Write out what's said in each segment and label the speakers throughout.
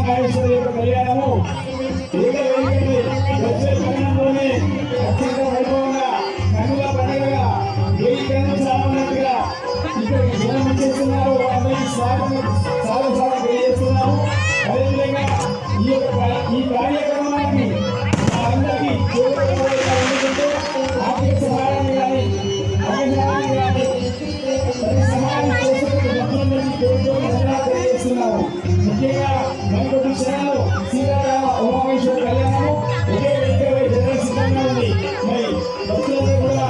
Speaker 1: మహాకాళేశ్వరి యొక్క కళ్యాణము వచ్చే పట్టణంలోనే అత్యంత వైభవంగా కనుల పండుగగా వెయ్యి కన్నులు సాగుతున్నట్టుగా ఇక్కడ జనం చేస్తున్నారు. అందరికీ చాలా తెలియజేస్తున్నాము. అదేవిధంగా ఈ కార్యక్రమానికి అందరికీ ఆర్థిక సహాయాన్ని కానీ సహాయం తెలియజేస్తున్నాము. ముఖ్యంగా మరికొద్ది క్షణాలు సీతారామ ఉమామేశ్వర కళ్యాణము ఒకే వేదికపై జరగడం సిద్ధంగా ఉంది. మరి భక్తులందరూ కూడా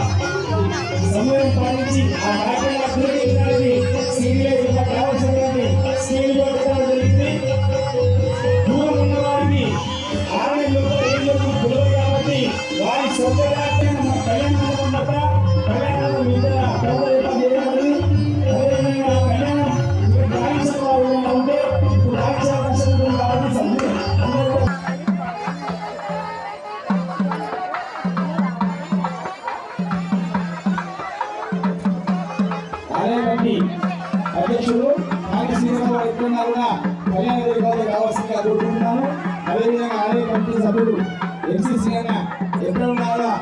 Speaker 1: సమయం పాటించి ఆ కార్యక్రమాన్ని స్క్రీన్లో కావాల్సినటువంటి స్క్రీన్లో పెట్టడం జరిగింది. దూరం ఉన్న వారికి 6 నెలలకు తెలియదు కాబట్టి వారి సౌకర్యాన్ని మన కళ్యాణ మండపం వద్ద కళ్యాణం మీద ప్రభుత్వం చేయబడింది. అదేవిధంగా కళ్యాణం రాయించిన వారు ఉంటే ఇప్పుడు రాయించే అవకాశం ఉంటుంది కాబట్టి అధ్యక్షుడు నాగ శ్రీరామ్ ఎక్కడున్నారు కూడా కళ్యాణ వేదికలో కావాల్సిందిగా కోరుకుంటున్నాను. అదేవిధంగా ఆలయ కమిటీ సభ్యుడు ఎంసీసీ ఎక్కడ ఉన్నారా